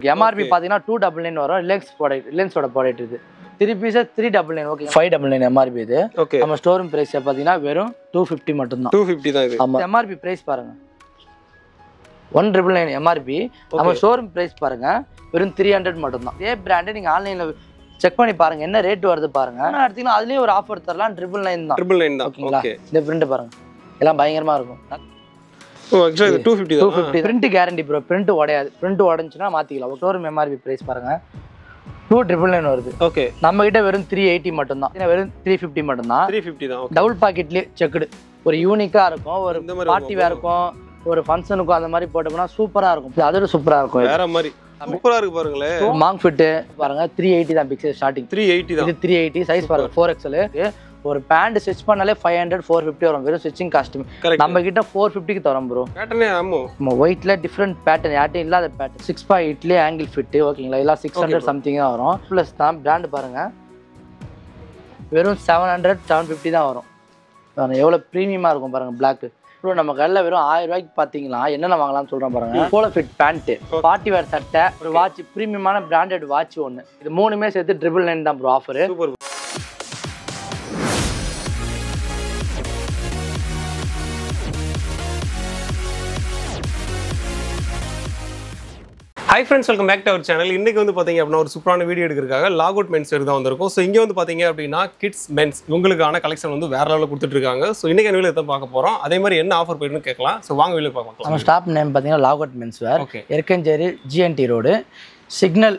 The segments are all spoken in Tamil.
MRP பாத்தீங்கன்னா 299 வரும். ரிலையன்ஸோட ப்ராடக்ட் இது. 3 pieces 399 ஓகே 599 MRP இது. நம்ம ஸ்டோர் ரூம் பிரைஸ் பாத்தீங்கன்னா வெறும் 250 மட்டும் தான். 250 தான் இது. ஆமா MRP பிரைஸ் பாருங்க. 199 MRP. நம்ம ஸ்டோர் ரூம் பிரைஸ் பாருங்க வெறும் 300 மட்டும் தான். இதே பிராண்ட் நீங்க ஆன்லைன்ல செக் பண்ணி பாருங்க என்ன ரேட் வருது பாருங்க. நான் எடுத்தீங்கன்னா அதுலயே ஒரு ஆஃபர் தரலாம் 999 தான். 999 தான். ஓகேங்களா? இந்த பிரிண்ட் பாருங்க. எல்லாம் பயங்கரமா இருக்கும். ஓ एक्चुअली இது 250 தான். 250 பிரிண்ட் கேரண்டி ப்ரோ. பிரிண்ட் உடையாது. பிரிண்ட் உடைஞ்சுனா மாத்திக்கலாம். ஸ்டோர் ரூம் MRP பிரைஸ் பாருங்க 2999 வருது. ஓகே. நம்ம கிட்ட வெறும் 380 மட்டும் தான். வெறும் 350 மட்டும் தான். 350 தான். ஓகே. டபுள் பாக்கெட்லயே செக்குடு. ஒரு யூனிக்கா இருக்கும். ஒரு பார்ட்டி வேர் இருக்கும். ஒரு ஃபங்க்ஷனுக்கு அந்த மாதிரி போட்டோம்னா சூப்பரா இருக்கும். அதோட சூப்பரா இருக்கும். வேற மாதிரி சூப்பரா இருக்கு பாருங்களே. மாங் ஃபிட் பாருங்க 380 தான் பிக்ஸ் ஸ்டார்டிங். 380 தான். இது 380 சைஸ் பாருங்க 4XL. ஒரு பேண்ட் ஸ்டிச் பண்ணாலே 500 450 வரும். வெறும் ஸ்டிச்சிங் காஸ்டியூம். நம்ம கிட்ட 450 க்கு தரோம் ப்ரோ. பேட்டர்னே ஆமோ. நம்ம ஒயிட்ல டிஃபரண்ட் பேட்டர்ன் யார்ட்டே இல்லாத பேட்டர்ன் 6.8 ல ஆங்கிள் ஃபிட் ஓகேங்களா. எல்லாம் 600 சம்திங் தான் வரும். ப்ளஸ் தான் பிராண்ட் பாருங்க வெறும் 700 750 தான் வரும். எவ்வளவு பிரீமியமா இருக்கும் பாருங்க Black. ப்ரோ நம்ம கடையில் வெறும் 1000 ரூபாய்க்கு பார்த்தீங்களா என்னென்ன வாங்கலாம்னு சொல்கிறேன் பாருங்க. Polo fit pant, party wear சட்டை, ஒரு வாட்ச், ப்ரீமியமான பிராண்டட் வாட்ச் ஒன்று. இது மூணுமே சேர்த்து 999 தான் bro offer. Hi friends, welcome back to our channel. இன்னைக்கு வந்து பாத்தீங்க அப்படினா ஒரு சூப்பரான வீடியோ எடுக்கிறதுக்காக லாகவுட் மென்ஸ் வேர் தான் வந்திருக்கும். சோ இங்க வந்து பாத்தீங்க அப்படினா கிட்ஸ் மென்ஸ் உங்களுக்கான கலெக்ஷன் வந்து வேற லெவல்ல கொடுத்துட்டு இருக்காங்க. சோ இன்னைக்கு வீடியோல இத பார்க்க போறோம். அதே மாதிரி என்ன ஆஃபர் போயிடுன்னு கேட்கலாம். சோ வாங்க வீடியோ பார்க்கலாம். நம்ம ஸ்டாப் நேம் பாத்தீங்கன்னா Logout men's wear. Erukkancheri GNT road signal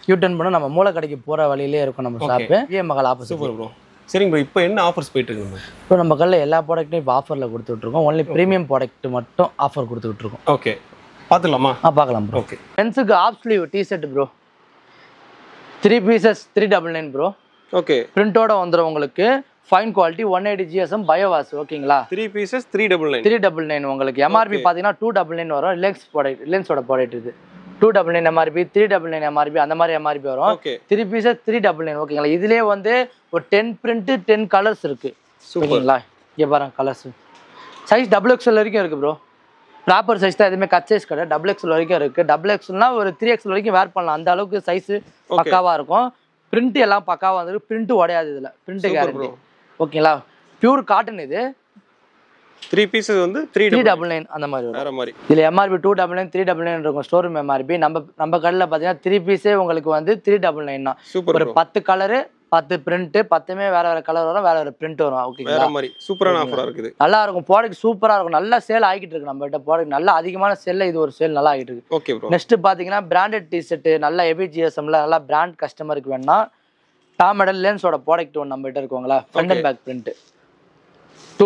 U turn பண்ண நம்ம மூல கடைக்கு போற வழியிலே இருக்கும் நம்ம ஷாப். மகள் ஆப்போசிட். Super bro. சரிங்க ப்ரோ, இப்போ என்ன ஆஃபர்ஸ் போயிட்டு இருக்கு? இப்போ நம்ம கடையில் எல்லா ப்ராடக்ட்டும் இப்போ ஆஃபரில் கொடுத்துட்டு இருக்கோம். ஒன்லி ப்ரீமியம் ப்ராடக்ட் மட்டும் ஆஃபர் கொடுத்துட்டு இருக்கோம். ஓகே, பார்த்துலாமா? பார்க்கலாம் ப்ரோ. ஓகே. மென்ஸுக்கு half sleeve T shirt bro 3 pieces 399 bro. Okay. பிரிண்டோட வந்துடும் உங்களுக்கு. ஃபைன் குவாலிட்டி 180 GSM பயோவாஸ் ஓகேங்களா. 3 pieces 399. 399 உங்களுக்கு. MRP பார்த்தீங்கன்னா 299 வரும். ரிலையன்ஸோட ப்ராடக்ட் இது. 299 MRP 399 MRP அந்த மாதிரி MRP வரும். 3 pieces 399 ஓகேங்களா. இதுலேயே வந்து ஒரு 10 பிரிண்ட் 10 கலர்ஸ் இருக்கு. ஓகேங்களா. இங்கே பாருங்க கலர்ஸ். சைஸ் XXL வரைக்கும் இருக்கு ப்ரோ. ப்ராப்பர் சைஸ் தான். எதுவுமே கட் சைஸ் கிடையாது. XXL வரைக்கும் இருக்கு. XXLனா ஒரு 3XL வரைக்கும் வேர் பண்ணலாம். அந்த அளவுக்கு சைஸ் பக்காவா இருக்கும். பிரிண்ட் எல்லாம் பக்காவா வந்துருக்கு. பிரிண்ட் உடையாது இதுல. பிரிண்ட் கேரண்டி ஓகேங்களா. பியூர் காட்டன் இது. 3 pieces வந்து 399 அந்த மாதிரி வேற மாதிரி. இதுல MRP 299 399 இருக்கும். Store room MRP. நம்ம கடையில் பார்த்தீங்கன்னா 3 பீஸே உங்களுக்கு வந்து 399 தான். ஒரு 10 கலரு 10 பிரிண்ட் 10மே வேற வேற கலர் வரும். வேற வேற பிரிண்ட் வரும். ஓகேங்களா. வேற மாதிரி சூப்பரான ஆஃபரா இருக்குது. நல்லா இருக்கும். ப்ராடக்ட் சூப்பரா இருக்கும். நல்லா சேல் ஆகிட்டு இருக்கு. நம்ம கிட்ட ப்ராடக்ட் நல்லா அதிகமான சேல்ல இது ஒரு சேல் நல்லா ஆகிட்டு இருக்கு. Okay bro. நெக்ஸ்ட் பாத்தீங்கன்னா பிராண்டட் டிஷர்ட் நல்ல ஹெவி GSMல நல்லா பிராண்ட் கஸ்டமருக்கு வேணா டாப் மாடல் ரிலையன்ஸோட ப்ராடக்ட் ஒன்று நம்ம கிட்ட இருக்குங்களா. Front and back print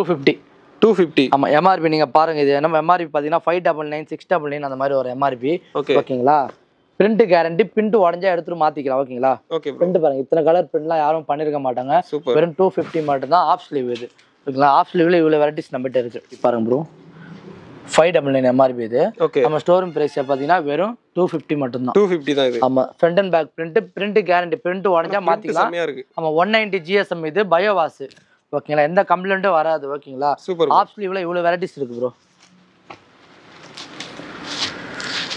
250. ஆமா MRP நீங்க பாருங்க. இது நம்ம MRP பாத்தீங்கன்னா 599 699 அந்த மாதிரி ஒரு MRP. ஓகேங்களா. Print guarantee. பிரிண்ட் உடஞ்சா எடுத்துட்டு மாத்திக்கலாம். ஓகேங்களா. பிரிண்ட் பாருங்க. இத்தனை கலர் பிரிண்ட்லாம் யாரும் பண்ணிருக்க மாட்டாங்க. வெறும் 250 மட்டும் தான். ஆஃப் ஸ்லீவ் இது ஓகேங்களா. ஆஃப் ஸ்லீவ்ல இவ்வளவு வெரைட்டிஸ் நம்ம கிட்ட இருக்கு. பாருங்க ப்ரோ 599 MRP இது. நம்ம ஸ்டோர் ரூம் பிரைஸ் பாத்தீங்கன்னா வெறும் 250 மட்டும் தான். 250 தான் இது. ஆமா front and back print guarantee. Print உடஞ்சா மாத்திக்கலாம். ஆமா 190 GSM இது பயோவாஸ். ஓகேங்களா. எந்த கம்ப்ளைண்ட்டும் வராது. ஓகேங்களா. ஆஃப் ஸ்லீவ்ல இவ்வளவு வெரைட்டிஸ் இருக்கு ப்ரோ.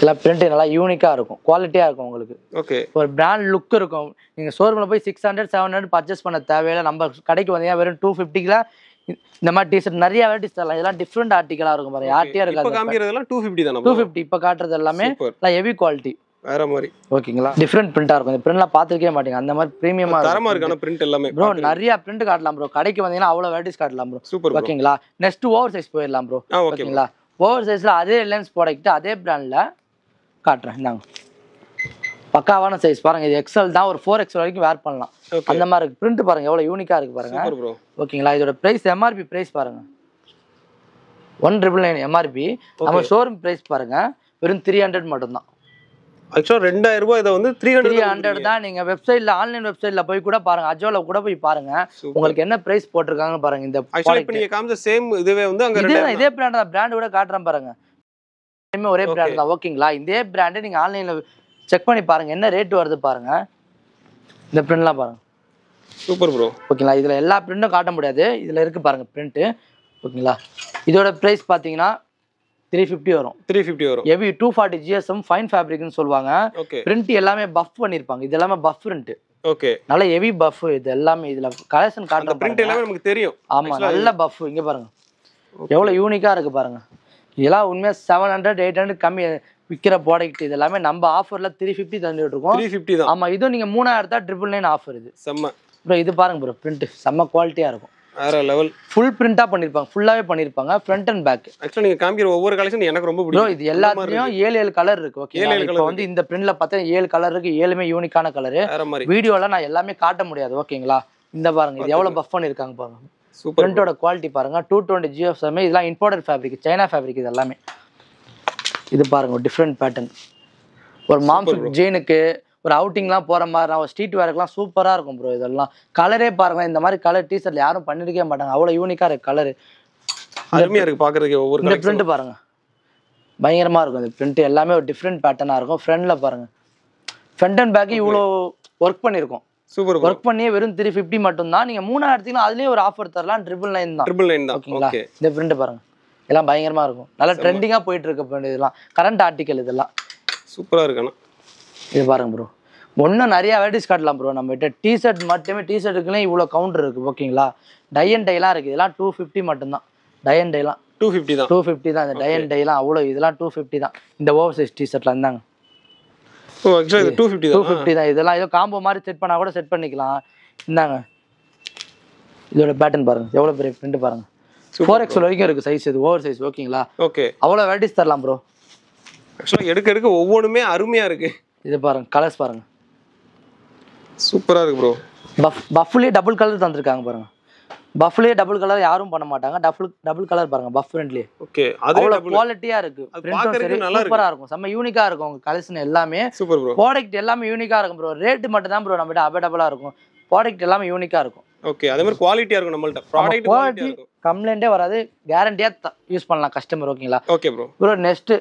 எல்லாம் பிரிண்ட் நல்லா யூனிக்கா இருக்கும். குவாலிட்டியா இருக்கும் உங்களுக்கு. ஓகே. ஒரு பிராண்ட் லுக் இருக்கும். நீங்க ஷோரூம்ல போய் 600 700 பர்ச்சேஸ் பண்ண தேவையில்லை. நம்ம கடைக்கு வந்தீங்கன்னா வெறும் 250ல இந்த மாதிரி டிஷர்ட் நிறைய வெரைட்டிஸ் தரலாம். இதெல்லாம் டிஃப்ரெண்ட் ஆர்டிகலா இருக்கும் பாருங்க. யார்ட்டியா இருக்காது. இப்போ காமிக்கிறதெல்லாம் 250 தான? 250 இப்போ காட்டுறது எல்லாமே ஹெவி குவாலிட்டி வேற மாதிரி. ஓகேங்களா. டிஃப்ரெண்ட் பிரிண்டா இருக்கும். இந்த பிரிண்ட்லாம் பார்த்துக்கவே மாட்டீங்க. அந்த மாதிரி பிரீமியமா தரமா இருக்கான பிரிண்ட் எல்லாமே ப்ரோ. நிறைய பிரிண்ட் காட்டலாம் ப்ரோ. கடைக்கு வந்தீங்கன்னா அவ்வளவு வெரைட்டிஸ் காட்டலாம் ப்ரோ. சூப்பர். ஓகேங்களா. நெக்ஸ்ட் ஓவர் சைஸ் போயிடலாம் ப்ரோ. ஓகேங்களா. ஓவர் சைஸ்ல அதே ரிலையன்ஸ் ப்ராடக்ட் அதே பிராண்ட்ல காட்டுறேன். இந்தாங்க பக்காவான சைஸ் பாருங்க. இது XL தான். ஒரு 4XL வரைக்கும் வேர் பண்ணலாம். அந்த மாதிரி இருக்கு. பிரிண்ட் பாருங்க எவ்வளவு யூனிக்கா இருக்கு பாருங்க. ஓகேங்களா. இதோட பிரைஸ் MRP பிரைஸ் பாருங்க 199 MRP. நம்ம ஷோரூம் பிரைஸ் பாருங்க வெறும் 300 மட்டும் தான். ஆக்சுவலா 2000 ரூபாய். இத வந்து 300 தான். நீங்க வெப்சைட்ல ஆன்லைன் வெப்சைட்ல போய் கூட பாருங்க. அஜோல கூட போய் பாருங்க. உங்களுக்கு என்ன பிரைஸ் போட்டுருக்காங்கன்னு பாருங்க. இந்த ஆக்சுவலா இப்போ நீங்க காமிச்ச சேம் இதுவே வந்து அங்க இதே பிராண்ட் தான். பிராண்ட் கூட காட்டுறேன் பாருங்க. ஒரே பிராண்ட் தான். ஓகேங்களா. இதே பிராண்ட் நீங்க ஆன்லைன்ல செக் பண்ணி பாருங்க என்ன ரேட் வருது பாருங்க. இந்த பிரிண்ட்லாம் பாருங்க. Super bro. ஓகேங்களா. இதுல எல்லா பிரிண்ட்டும் காட்ட முடியாது. இதுல இருக்கு பாருங்க பிரிண்ட். ஓகேங்களா. இதோட பிரைஸ் பாத்தீங்கன்னா 350 வரும். 350 வரும். ஹெவி 240 GSM ஃபைன் ஃபேப்ரிக்னு சொல்லுவாங்க. பிரிண்ட் எல்லாமே பஃப் பண்ணிருப்பாங்க. இது எல்லாமே பஃப் பிரிண்ட். ஓகே. நல்ல ஹெவி பஃப். இது எல்லாமே இதுல கலெக்ஷன் காட்டுற பிரிண்ட் எல்லாமே நமக்கு தெரியும். ஆமா நல்ல பஃப். இங்க பாருங்க எவ்வளவு யூனிக்கா இருக்கு பாருங்க. இதெல்லாம் உண்மையா 700 800 கம்மி விக்கிற ப்ராடக்ட். இது எல்லாமே நம்ம ஆஃபர்ல 350 தந்துட்டு இருக்கோம். 350 தான். ஆமா இதுவும் நீங்க 3000 எடுத்தா 999 ஆஃபர். இது செம்ம ப்ரோ. இது பாருங்க ப்ரோ பிரிண்ட் செம்ம குவாலிட்டியா இருக்கும். வேற லெவல். ஃபுல் பிரிண்டா பண்ணிருப்பாங்க. ஃபுல்லாவே பண்ணிருப்பாங்க ஃப்ரண்ட் அண்ட் பேக். ஆக்சுவலா நீங்க காமிக்கிற ஒவ்வொரு கலெக்ஷன் எனக்கு ரொம்ப பிடிக்கும். ப்ரோ இது எல்லாத்துலயும் 7 கலர் இருக்கு. ஓகே. இப்போ வந்து இந்த பிரிண்ட்ல பார்த்தா 7 கலர் இருக்கு. 7மே யூனிக்கான கலர். வீடியோல நான் எல்லாமே காட்ட முடியாது. ஓகேங்களா. இந்த பாருங்க இது எவ்வளவு பஃப் பண்ணிருக்காங்க பாருங்க. சூப்பர். பிரிண்டோட குவாலிட்டி பாருங்க. 220 GSM. இதெல்லாம் இம்போர்ட்டட் ஃபேப்ரிக். சைனா ஃபேப்ரிக் இது எல்லாமே. இது பாருங்க ஒரு டிஃப்ரெண்ட் பேட்டர்ன். ஒரு மாம்ஸ் ஜீனுக்கு ஒரு அவுட்டிங்லாம் போற மாதிரி ஒரு ஸ்ட்ரீட் வேர்க்குலாம் சூப்பரா இருக்கும் ப்ரோ. இதெல்லாம் கலரே பாருங்க. இந்த மாதிரி கலர் டிஷர்ட்ல யாரும் பண்ணிருக்கவே மாட்டாங்க. அவ்வளவு யூனிக்கா இருக்கு கலர். அருமையா இருக்கு பாக்குறதுக்கு. ஒவ்வொரு இந்த பிரிண்ட் பாருங்க பயங்கரமா இருக்கும். இந்த பிரிண்ட் எல்லாமே ஒரு டிஃப்ரெண்ட் பேட்டர்னா இருக்கும். ஃப்ரண்ட்ல பாருங்க ஃப்ரண்ட் அண்ட் பேக் இவ்வளோ ஒர்க் பண்ணிருக்கோம். சூப்பர். ஒர்க் பண்ணியே வெறும் 350 மட்டும் தான். நீங்க 3000 எடுத்தீங்கன்னா அதுலயே ஒரு ஆஃபர் தரலாம். 999 தான். 999 தான். ஓகேங்களா. இந்த பிரிண்ட் பாருங்க எல்லாம் பயங்கரமா இருக்கும். நல்லா ட்ரெண்டிங்கா போயிட்டு இருக்க பிரிண்ட். இதெல்லாம் கரண்ட் ஆர்டிகல். இதெல்லாம் சூப்பரா இருக்கு. இது பாருங்க ப்ரோ. ஒன்றும் நிறைய வெரைட்டிஸ் காட்டலாம் ப்ரோ. நம்ம கிட்ட டிஷர்ட் மட்டுமே டிஷர்ட்டுக்குள்ளே இவ்வளோ கவுண்டர் இருக்கு. ஓகேங்களா. டை அண்ட் டைலாம் இருக்கு. இதெல்லாம் 250 மட்டும்தான். டை அண்ட் டைலாம் 250 தான். 250 தான். இந்த டை அண்ட் டைலாம் அவ்வளோ. இதெல்லாம் 250 தான். இந்த ஓவர் சைஸ் டிஷர்ட்ல இருந்தாங்க. ஓ ஆக்சுவலா இது 250 தான். இதெல்லாம் ஏதோ காம்போ மாதிரி செட் பண்ணா கூட செட் பண்ணிக்கலாம். இந்தாங்க இதோட பேட்டர்ன் பாருங்க. எவ்வளோ பெரிய பிரிண்ட் பாருங்க. 4XL வரைக்கும் இருக்கு சைஸ். இது ஓவர் சைஸ். ஓகேங்களா. ஓகே. அவ்வளோ வெரைட்டிஸ் தரலாம் ப்ரோ. ஆக்சுவலா எடுக்க எடுக்க ஒவ்வொன்றுமே அருமையா இருக்கு. இது பாருங்க கலர்ஸ் பாருங்க சூப்பரா இருக்கு ப்ரோ. பஃப்லயே டபுள் கலர் தந்திருக்காங்க பாருங்க. பஃப்லயே டபுள் கலர் யாரும் பண்ண மாட்டாங்க. டபுள் கலர் பாருங்க பஃப் ஃப்ரண்ட்லயே. ஓகே. அவ்வளோ குவாலிட்டியா இருக்கு. சூப்பரா இருக்கும். செம்ம யூனிக்கா இருக்கும். உங்க கலெக்ஷன் எல்லாமே சூப்பர் ப்ரோ. ப்ராடக்ட் எல்லாமே யூனிக்கா இருக்கும் ப்ரோ. ரேட் மட்டும் தான் ப்ரோ நம்ம கிட்ட அவைலபிளா இருக்கும். ப்ராடக்ட் எல்லாமே யூனிக்கா இருக்கும். ஓகே. அதே மாதிரி குவாலிட்டியா இருக்கும் நம்மள்ட்ட. ப்ராடக்ட் குவாலிட்டி கம்ப்ளைண்டே வராது. கேரண்டியா யூஸ் பண்ணலாம் கஸ்டமர். ஓகேங்களா. Okay bro. ப்ரோ நெக்ஸ்ட்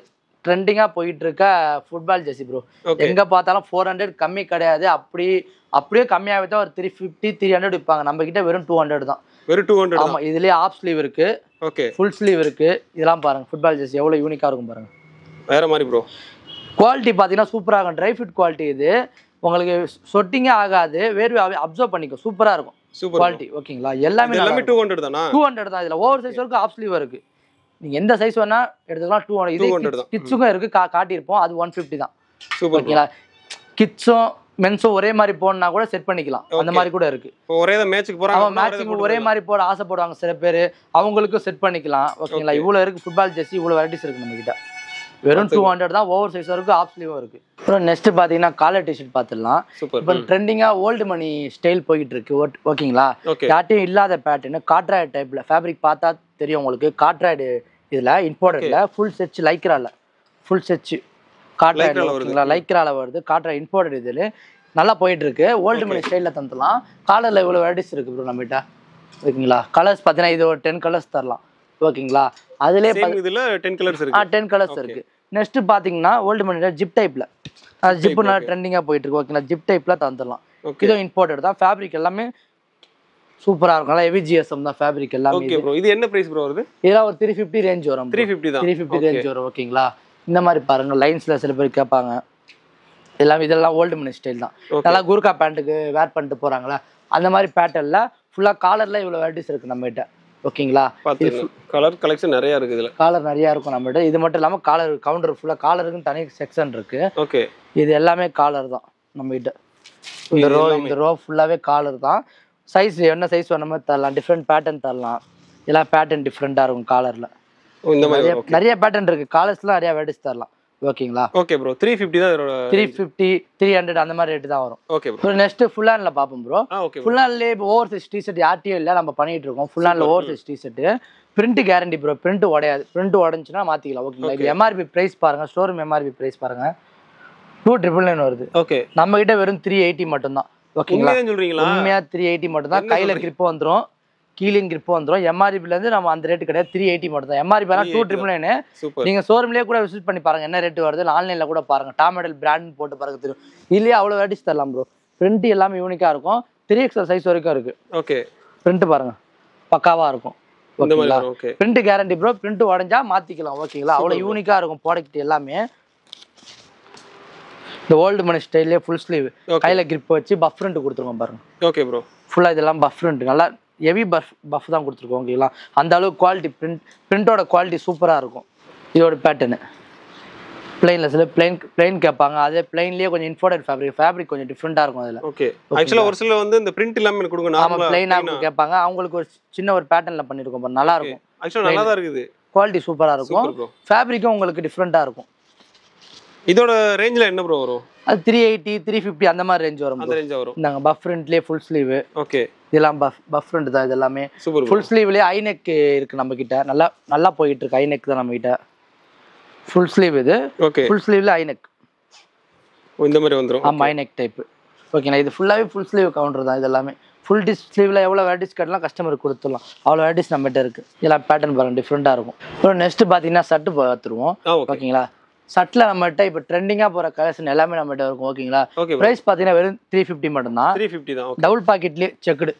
ட்ரெண்டிங்கா போயிட்டு இருக்க ஃபுட்பால் ஜெர்சி ப்ரோ. எங்க பார்த்தாலும் 400 கம்மி கிடையாது. அப்படியே கம்மியாவே தான் ஒரு 350 300 விற்பாங்க. நம்ம கிட்ட வெறும் 200 தான். வெறும் 200. ஆமா இதுலயே ஆஃப் ஸ்லீவ் இருக்கு. ஓகே. ஃபுல் ஸ்லீவ் இருக்கு. இதெல்லாம் பாருங்க ஃபுட்பால் ஜெர்சி எவ்வளவு யூனிக்கா இருக்கும் பாருங்க. வேற மாதிரி ப்ரோ. குவாலிட்டி பாத்தீங்கன்னா சூப்பரா இருக்கும். Try fit quality. இது உங்களுக்கு சொட்டிங்கே ஆகாது. வேர்வை அப்சர்வ் பண்ணிக்கும். சூப்பரா இருக்கும். Super quality. ஓகேங்களா. எல்லாமே 200 தானா? 200 தான். இதுல ஓவர் சைஸ் இருக்கு. ஆஃப் ஸ்லீவ் இருக்கு. நீங்க எந்த சைஸ் வேணா எடுத்துக்கலாம். 200 தான். கிட்ஸுக்கும் இருக்கு. காட்டியிருப்போம். அது 150 தான். சூப்பர். ஓகேங்களா. கிட்ஸும் மென்ஸும் ஒரே மாதிரி போடனா கூட செட் பண்ணிக்கலாம். அந்த மாதிரி கூட இருக்கு. ஒரே தான் மேட்ச்க்கு போறாங்க. அவன் மேட்சிங் ஒரே மாதிரி போட ஆசைப்படுவாங்க சில பேர். அவங்களுக்கும் செட் பண்ணிக்கலாம். ஓகேங்களா. இவ்வளவு இருக்கு ஃபுட்பால் ஜெர்சி. இவ்வளவு வெரைட்டிஸ் இருக்கு நம்ம கிட்ட. வெறும் 200 தான். ஓவர் சைஸ் இருக்கு. ஆஃப் ஸ்லீவும் இருக்கு. அப்புறம் நெக்ஸ்ட் பாத்தீங்கன்னா காலர் டிஷர்ட் பாத்துடலாம். இப்போ ட்ரெண்டிங்கா ஓல்டு மணி ஸ்டைல் போயிட்டு இருக்கு. ஓகேங்களா. யார்ட்டையும் இல்லாத பேட்டர்ன் காட்ராய்டு டைப்ல ஃபேப்ரிக் பார்த்தா தெரியும் உங்களுக்கு. காட்ராய்டு இதுல இம்போர்ட்டட்ல ஃபுல் செட்ச் லைக்ரால ஃபுல் செட்ச் காட்ராய்டு. ஓகேங்களா. லைக்ரால வருது. காட்ராய்டு இம்போர்ட்டட். இதுல நல்லா போயிட்டு இருக்கு. ஓல்டு மணி ஸ்டைல்ல தந்துடலாம். காலர்ல இவ்வளவு வெரைட்டிஸ் இருக்கு ப்ரோ நம்ம கிட்ட. ஓகேங்களா. கலர்ஸ் பாத்தீங்கன்னா இது ஒரு 10 கலர்ஸ் தரலாம். ஓகேங்களா. அதுலயே இதுல 10 கலர்ஸ் இருக்கு. 10 கலர்ஸ் இருக்கு. நெக்ஸ்ட் பாத்தீங்கன்னா ஓல்டு மணில ஜிப் டைப்ல. ஜிப் நல்லா ட்ரெண்டிங்கா போயிட்டு இருக்கு. ஓகேங்களா. ஜிப் டைப்ல தந்துடலாம். இது இம்போர்ட்டட் தான். ஃபேப்ரிக் எல்லாமே சூப்பரா இருக்கும். நல்லா ஹெவி GSM தான் ஃபேப்ரிக் எல்லாமே. Okay bro. இது என்ன பிரைஸ் ப்ரோ வருது? இதெல்லாம் ஒரு 350 ரேஞ்ச் வரும். 350 தான். 350 ரேஞ்ச் வரும். ஓகேங்களா. இந்த மாதிரி பாருங்க லைன்ஸ்ல சில பேர் கேட்பாங்க. எல்லாமே இதெல்லாம் ஓல்டு மணி ஸ்டைல் தான். நல்லா குர்கா பேண்ட்டுக்கு வேர் பண்ணிட்டு போறாங்களா அந்த மாதிரி பேட்டர்ன்ல ஃபுல்லா காலர்ல இவ்வளவு வெரைட்டிஸ் இருக்கு நம்ம கிட்ட. ஓகேங்களா. கலர் கலெக்ஷன் நிறைய இருக்கு. இதுல காலர் நிறைய இருக்கும் நம்ம கிட்ட. இது மட்டும் இல்லாம காலர் கவுண்டர் ஃபுல்லா காலருக்குன்னு தனி செக்ஷன் இருக்கு. ஓகே. இது எல்லாமே காலர் தான் நம்ம கிட்ட. இந்த ரோ ஃபுல்லாவே காலர் தான். சைஸ் என்ன சைஸ் வேணுமோ தரலாம். டிஃப்ரெண்ட் பேட்டர்ன் தரலாம். எல்லா பேட்டர்ன் டிஃப்ரெண்டா இருக்கும் காலர்ல. இந்த மாதிரி நிறைய பேட்டர்ன் இருக்கு. காலர்ஸ்ல நிறைய வெரைட்டிஸ் தரலாம். ஓகேங்களா. Okay bro. 350 தான். 350 300 அந்த மாதிரி ரேட் தான் வரும். Okay bro. நெக்ஸ்ட் ஃபுல் ஹேண்ட்ல பாப்போம் ப்ரோ. ஃபுல் ஹேண்ட்ல ஓவர் சைஸ் டி-ஷர்ட் யார்ட்டியும் இல்ல நம்ம பண்ணிட்டு இருக்கோம். ஃபுல் ஹேண்ட்ல over size T shirt print guarantee bro. Print உடையாது. பிரிண்ட் உடைஞ்சுனா மாத்திக்கலாம். ஓகேங்களா. இது MRP பிரைஸ் பாருங்க. ஸ்டோரூம் MRP பிரைஸ் பாருங்க 2999 வருது. ஓகே. நம்ம கிட்ட வெறும் 380 மட்டும் தான். ஓகேங்களா. சொல்றீங்களா? உண்மையா 380 மட்டும் தான். கையில கிரிப் வந்துரும். கீலிங் கிரிப் வந்துரும். MRPல இருந்து நம்ம அந்த ரேட் கிடையாது. 380 மட்டும் தான். MRP 2999. நீங்க ஷோரூம்லயே கூட விசிட் பண்ணி பாருங்க என்ன ரேட் வருது. ஆன்லைன்ல கூட பாருங்க. டாமெடல் பிராண்ட் போட்டு பாருங்க தெரியும். இல்லையா அவ்வளவு வெரைட்டிஸ் தரலாம் ப்ரோ. பிரிண்ட் எல்லாமே யூனிக்கா இருக்கும். 3XL சைஸ் வரைக்கும் இருக்கு. ஓகே. பிரிண்ட் பாருங்க பக்காவா இருக்கும். ஓகேங்களா பிரிண்ட் கேரண்டி ப்ரோ பிரிண்ட் உடஞ்சா மாத்திக்கலாம் ஓகேங்களா அவ்வளவு யூனிக்கா இருக்கும் ப்ராடக்ட் எல்லாமே இந்த ஓல்டு மணி ஸ்டைல்லே ஃபுல் ஸ்லீவ் கையில கிரிப் வச்சு பஃப் ஃப்ரண்ட் கொடுத்துருக்கோம் பாருங்க ஓகே ப்ரோ ஃபுல்லா இதெல்லாம் பஃப் ஃப்ரண்ட் நல்லா ஹெவி பஃப் தான் கொடுத்துருக்கோம் ஓகேங்களா அந்த அளவுக்கு குவாலிட்டி பிரிண்டோட குவாலிட்டி சூப்பரா இருக்கும் இதோட பேட்டர்னு பிளைன்ல சில பிளைன் கேட்பாங்க அதே பிளைன்லயே கொஞ்சம் இன்ஃபோர்டட் ஃபேப்ரிக் கொஞ்சம் டிஃப்ரெண்டா இருக்கும் அதுல ஓகே ஆக்சுவலா ஒரு சில வந்து இந்த பிரிண்ட் இல்லாம எனக்கு கொடுங்க நார்மலா பிளைனா கேட்பாங்க அவங்களுக்கு ஒரு சின்ன ஒரு பேட்டர்ன்ல பண்ணிருக்கோம் பாருங்க நல்லா இருக்கும் ஆக்சுவலா நல்லா தான் இருக்குது குவாலிட்டி சூப்பரா இருக்கும் ஃபேப்ரிக்கும் உங்களுக்கு டிஃப்ரெண்டா இருக்கும் இதோட ரேஞ்சில என்ன ப்ரோ வரும் அது 380 350 அந்த மாதிரி ரேஞ்ச் வரும் அந்த ரேஞ்ச் வரும் நாங்க பஃப் ஃப்ரண்ட்லயே ஃபுல் ஸ்லீவ் ஓகே இதெல்லாம் பஃப் ஃப்ரண்ட் தான் இது எல்லாமே ஃபுல் ஸ்லீவ்லயே ஐ நெக் இருக்கு நம்ம கிட்ட நல்லா போயிட்டு இருக்கு ஐ நெக் தான் நம்ம கிட்ட ஃபுல் ஸ்லீவ் இது ஓகே ஃபுல் ஸ்லீவ்ல ஐ நெக் இந்த மாதிரி வந்துரும் ஆமா ஐ நெக் டைப் ஓகேண்ணா இது ஃபுல்லாவே ஃபுல் ஸ்லீவ் கவுண்டர் தான் இது எல்லாமே ஃபுல் டிஸ் ஸ்லீவ்ல எவ்வளவு வெரைட்டிஸ் கட்டலாம் கஸ்டமருக்கு கொடுத்துடலாம் அவ்வளவு வெரைட்டிஸ் நம்மகிட்ட இருக்கு இதெல்லாம் பேட்டர்ன் பாருங்க டிஃப்ரெண்டா இருக்கும் அப்புறம் நெக்ஸ்ட் பாத்தீங்கன்னா ஷர்ட் பார்த்துருவோம் ஓகேங்களா ஷர்ட்ல நம்மகிட்ட இப்போ ட்ரெண்டிங்கா போற கலெக்ஷன் எல்லாமே நம்மகிட்ட இருக்கும் ஓகேங்களா பிரைஸ் பாத்தீங்கன்னா வெறும் 350 மட்டும் தான் 350 தான் டபுள் பாக்கெட்லயே செக்குடு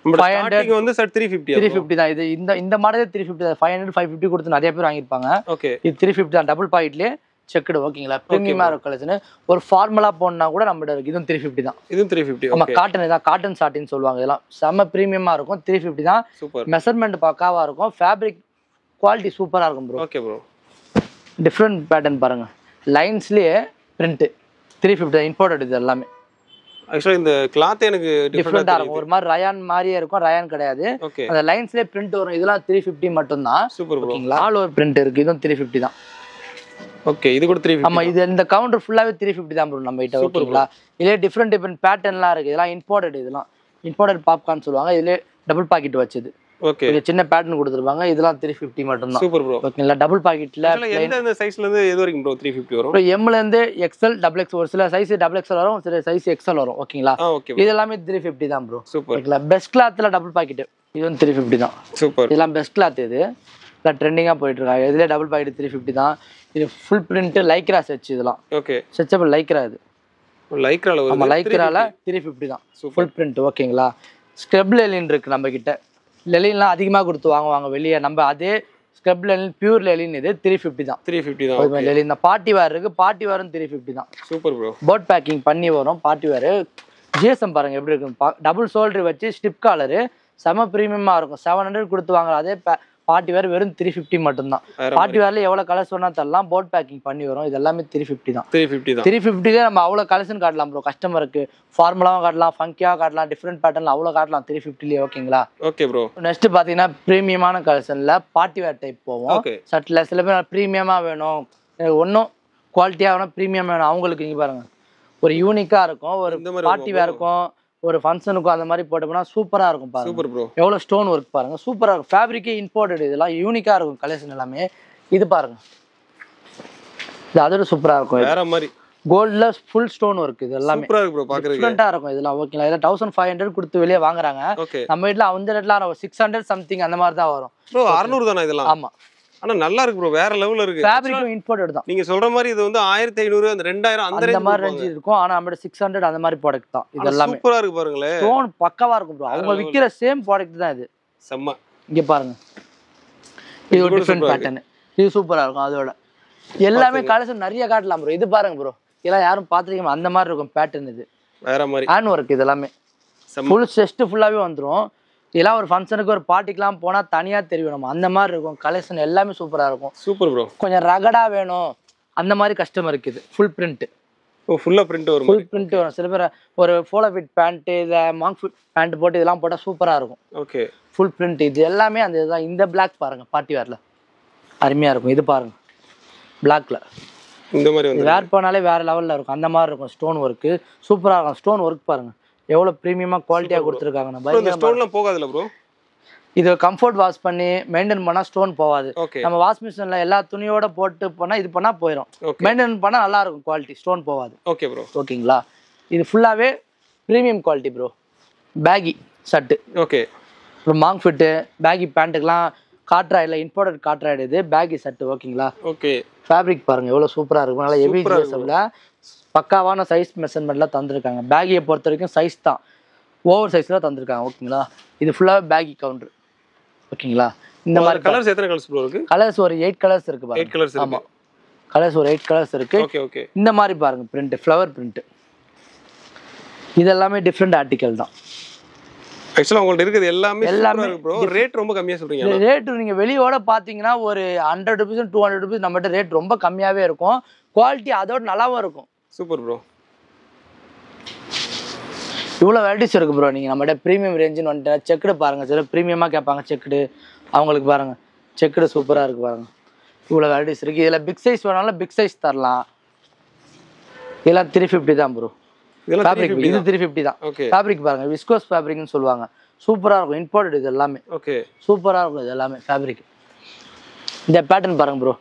500 வந்து சார் 350 தான் இது இந்த மாடலே 350 தான் 500 550 கொடுத்து நிறைய பேர் வாங்கிருப்பாங்க ஓகே இது 350 தான் டபுள் பாக்கெட்லயே செக்குடு ஓகேங்களா பிரீமியமா இருக்கும் கலெக்ஷன் ஒரு ஃபார்மலா போனா கூட நம்மகிட்ட இருக்கு இதுவும் 350 தான் இதுவும் 350 ஆமா காட்டன் தான் காட்டன் சாட்டின்னு சொல்லுவாங்க இதெல்லாம் செம்ம பிரீமியமா இருக்கும் 350 தான் சூப்பர் மெஷர்மென்ட் பக்காவா இருக்கும் ஃபேப்ரிக் குவாலிட்டி சூப்பரா இருக்கும் bro okay bro different pattern பாருங்க லைன்ஸ்லயே பிரிண்ட் 350 தான் இம்போர்ட்டட் இது எல்லாமே ஆக்சுவலா இந்த கிளாத் எனக்கு டிஃப்ரெண்டா இருக்கும் ஒரு மாதிரி ரயான் மாதிரியே இருக்கும் ரயான் கிடையாது அந்த லைன்ஸ்லயே பிரிண்ட் வரும் இதெல்லாம் 350 மட்டும் தான் சூப்பர் ப்ரோ ஓகேங்களா ஆல் ஓவர் பிரிண்ட் இருக்கு இதுவும் 350 தான் ஓகே இது கூட 350 ஆமா இது இந்த கவுண்டர் ஃபுல்லாவே 350 தான் ப்ரோ நம்ம கிட்ட ஓகேங்களா இதே டிஃப்ரெண்ட் பேட்டர்ன்லாம் இருக்கு இதெல்லாம் இம்போர்ட்டட் இதெல்லாம் இம்போர்ட்டட் பாப்கார்ன் சொல்லுவாங்க இதுல டபுள் பாக்கெட் வச்சது ஓகே இது சின்ன பேட்டர்ன் கொடுத்துருப்பாங்க இதெல்லாம் 350 மட்டும் தான் சூப்பர் ப்ரோ ஓகேங்களா டபுள் பாக்கெட்ல எந்த சைஸ்ல இருந்து எது வரைக்கும் ப்ரோ 350 வரும் எம் ல இருந்து எக்ஸ்எல் டபுள் எக்ஸ் ஒரு சில சைஸ் டபுள் எக்ஸ்எல் வரும் சில சைஸ் எக்ஸ்எல் வரும் ஓகேங்களா இது எல்லாமே 350 தான் ப்ரோ சூப்பர் ஓகேங்களா பெஸ்ட் கிளாத்ல டபுள் பாக்கெட் இதுவும் 350 தான் சூப்பர் இதெல்லாம் பெஸ்ட் கிளாத் இது ட்ரெண்டிங்கா போயிட்டு இருக்காங்க இதுல டபுள் பாக்கெட் 350 தான் இது ஃபுல் பிரிண்ட் லைக்ரா செட்ச் இதெல்லாம் ஓகே ஸ்ட்ரெச்சபிள் லைக்ரா இது லைக்ரால வருது ஆமா லைக்ரால 350 தான் ஃபுல் பிரிண்ட் ஓகேங்களா ஸ்க்ரப் லெலின் இருக்கு நம்ம கிட்ட லெலின்லாம் அதிகமா கொடுத்து வாங்குவாங்க வெளியே நம்ம அதே ஸ்க்ரப் லெலின் பியூர் லெலின் இது 350 தான் 350 தான் லெலின் இந்த பார்ட்டி வேர் இருக்கு பார்ட்டி வேரும் 350 தான் சூப்பர் ப்ரோ போட் பேக்கிங் பண்ணி வரும் பார்ட்டி வேர் ஜிஎஸ்எம் பாருங்க எப்படி இருக்கு டபுள் ஷோல்டர் வச்சு ஸ்டிப் காலரு செம பிரீமியமா இருக்கும் 700 கொடுத்து வாங்குற அதே பார்ட்டி வேர் வெறும் 350 மட்டும் தான் பார்ட்டி வேர்ல எவ்வளவு கலர்ஸ் வேணா தரலாம் போட் பேக்கிங் பண்ணி வரும் இது எல்லாமே 350 தான் 350 நம்ம அவ்வளவு கலெக்ஷன் காட்டலாம் ப்ரோ கஸ்டமருக்கு ஃபார்முலாவும் காட்டலாம் ஃபங்கியா காட்டலாம் டிஃப்ரெண்ட் பேட்டர்ன்ல அவ்வளவு காட்டலாம் 350லயே ஓகேங்களா ஓகே ப்ரோ நெக்ஸ்ட் பாத்தீங்கன்னா பிரீமியமான கலெக்ஷன்ல பார்ட்டி வேர் டைப் போவோம் சட்ல சில பேர் பிரீமியமா வேணும் ஒன்னும் குவாலிட்டியா வேணும் பிரீமியம் வேணும் அவங்களுக்கு இங்க பாருங்க ஒரு யூனிக்கா இருக்கும் ஒரு பார்ட்டி வேர் இருக்கும் ஒரு ஃபங்க்ஷனுக்கும் அந்த மாதிரி போட்டோம்னா சூப்பரா இருக்கும் பாருங்க சூப்பர் ப்ரோ எவ்வளவு ஸ்டோன் ஒர்க் பாருங்க சூப்பரா இருக்கும் ஃபேப்ரிக்கே இம்போர்ட்டட் இதெல்லாம் யூனிக்கா இருக்கும் கலெக்ஷன் எல்லாமே இது பாருங்க இது அதோட சூப்பரா இருக்கும் வேற மாதிரி கோல்ட்ல ஃபுல் ஸ்டோன் ஒர்க் இது எல்லாமே சூப்பரா இருக்கு ப்ரோ பாக்குறதுக்கு டிஃபரண்டா இருக்கும் இதெல்லாம் ஓகேங்களா இதெல்லாம் 1500 கொடுத்து வெளியே வாங்குறாங்க நம்ம வீட்ல அந்த ரேட்ல 600 சம்திங் அந்த மாதிரி தான் வரும் ப்ரோ 600 தானா இதெல்லாம் ஆமா ஆனா நல்லா இருக்கு ப்ரோ வேற லெவல்ல இருக்கு ஃபேப்ரிக்கும் இம்போர்ட்டட் தான் நீங்க சொல்ற மாதிரி இது வந்து 1500 அந்த 2000 அந்த மாதிரி ரேஞ்ச் இருக்கும் ஆனா நம்ம 600 அந்த மாதிரி ப்ராடக்ட் தான் இது எல்லாமே சூப்பரா இருக்கு பாருங்களே ஸ்டோன் பக்கவா இருக்கும் ப்ரோ அவங்க விக்கிற சேம் ப்ராடக்ட் தான் இது செம்ம இங்க பாருங்க இது ஒரு டிஃபரண்ட் பேட்டர்ன் இது சூப்பரா இருக்கும் அதோட எல்லாமே கலெக்ஷன் நிறைய காட்டலாம் ப்ரோ இது பாருங்க ப்ரோ இதெல்லாம் யாரும் பாத்துருக்கீங்க அந்த மாதிரி இருக்கும் பேட்டர்ன் இது வேற மாதிரி ஹேண்ட் ஒர்க் இது எல்லாமே ஃபுல் செஸ்ட் ஃபுல்லாவே வந்துரும் இதெல்லாம் ஒரு ஃபங்க்ஷனுக்கு ஒரு பார்ட்டிக்கெல்லாம் போனா தனியா தெரியும் நம்ம அந்த மாதிரி இருக்கும் கலெக்ஷன் எல்லாமே சூப்பரா இருக்கும் சூப்பர் ப்ரோ கொஞ்சம் ரகடா வேணும் அந்த மாதிரி கஸ்டமருக்கு இது ஃபுல் பிரிண்ட் ஓ ஃபுல்லா பிரிண்ட் வரும் ஃபுல் பிரிண்ட் வரும் சில பேர் ஒரு ஃபோலோ ஃபிட் பேண்ட் இத மாங்க் ஃபிட் பேண்ட் போட்டு இதெல்லாம் போட்டா சூப்பரா இருக்கும் ஓகே ஃபுல் பிரிண்ட் இது எல்லாமே அந்த இதுதான் இந்த பிளாக் பாருங்க பார்ட்டி வேர்ல அருமையா இருக்கும் இது பாருங்க பிளாக்ல இந்த மாதிரி வந்து வேர் பண்ணாலே வேற லெவல்ல இருக்கும் அந்த மாதிரி இருக்கும் ஸ்டோன் ஒர்க் சூப்பரா இருக்கும் ஸ்டோன் ஒர்க் பாருங்க எவ்வளவு பிரீமியமா குவாலிட்டியா கொடுத்துருக்காங்க நம்ம ஸ்டோன்லாம் போகாதுல ப்ரோ இது கம்ஃபர்ட் வாஷ் பண்ணி மெயின்டைன் பண்ணா ஸ்டோன் போகாது நம்ம வாஷ் மிஷின்ல எல்லா துணியோட போட்டு பண்ணா இது பண்ணா போயிடும் மெயின்டைன் பண்ணா நல்லா இருக்கும் குவாலிட்டி ஸ்டோன் போகாது ஓகே ப்ரோ ஓகேங்களா இது ஃபுல்லாவே premium quality bro baggy shirt okay அப்புறம் மாங் ஃபிட்டு பேகி பேண்ட்டுக்கெல்லாம் காட்ராய்டில் இம்போர்ட்டட் காட்ராய்டு இது பேகி ஷர்ட் ஓகேங்களா ஓகே ஃபேப்ரிக் பாருங்க எவ்வளோ சூப்பராக இருக்கும் நல்லா ஹெவி ஜிஎஸ்எம்ல பக்காவான சைஸ் மெஷர்மெண்ட்லாம் தந்திருக்காங்க பேகியை பொறுத்த வரைக்கும் சைஸ் தான் ஓவர் சைஸில் தந்திருக்காங்க ஓகேங்களா இது ஃபுல்லாகவே பேகி கவுண்டர் ஓகேங்களா. இந்த மாதிரி கலர்ஸ் எத்தனை கலர்ஸ் ப்ரோ இருக்கு? கலர்ஸ் ஒரு 8 கலர்ஸ் இருக்கு பாருங்க. 8 கலர்ஸ் இருக்கு. ஆமா, கலர்ஸ் ஒரு 8 கலர்ஸ் இருக்கு. Okay okay. இந்த மாதிரி பாருங்க பிரிண்ட், ஃப்ளவர் பிரிண்ட். இது எல்லாமே டிஃப்ரெண்ட் ஆர்டிகல் தான். ஆக்சுவலா உங்களுக்கு இருக்குது எல்லாமே இருக்கு ப்ரோ. ரேட் ரொம்ப கம்மியா சொல்றீங்க. ரேட் நீங்க வெளியோட பாத்தீங்கன்னா ஒரு 100 rupees 200 rupees நம்மகிட்ட ரேட் ரொம்ப கம்மியாவே இருக்கும். குவாலிட்டி அதோட நல்லாவும் இருக்கும். Super bro. இவ்வளோ வெரைட்டிஸ் இருக்கு ப்ரோ. நீங்கள் நம்மகிட்ட ப்ரீமியம் ரேஞ்சுன்னு வந்துட்டு செக்குடு பாருங்கள், சில ப்ரீமியமாக கேட்பாங்க செக்குடு, அவங்களுக்கு பாருங்கள் செக்குடு சூப்பராக இருக்குது பாருங்கள். இவ்வளோ வெரைட்டிஸ் இருக்குது. இதில் பிக் சைஸ் வேணாலும் பிக் சைஸ் தரலாம். இதெல்லாம் 350 தான் ப்ரோ. ஃபேப்ரிக் இது 350 தான். ஃபேப்ரிக் பாருங்கள், விஸ்கோஸ் ஃபேப்ரிக்னு சொல்லுவாங்க. சூப்பராக இருக்கும். இம்போர்ட்டட் இது எல்லாமே. ஓகே, சூப்பராக இருக்கும் இது எல்லாமே ஃபேப்ரிக். இந்த பேட்டர்ன் பாருங்கள் ப்ரோ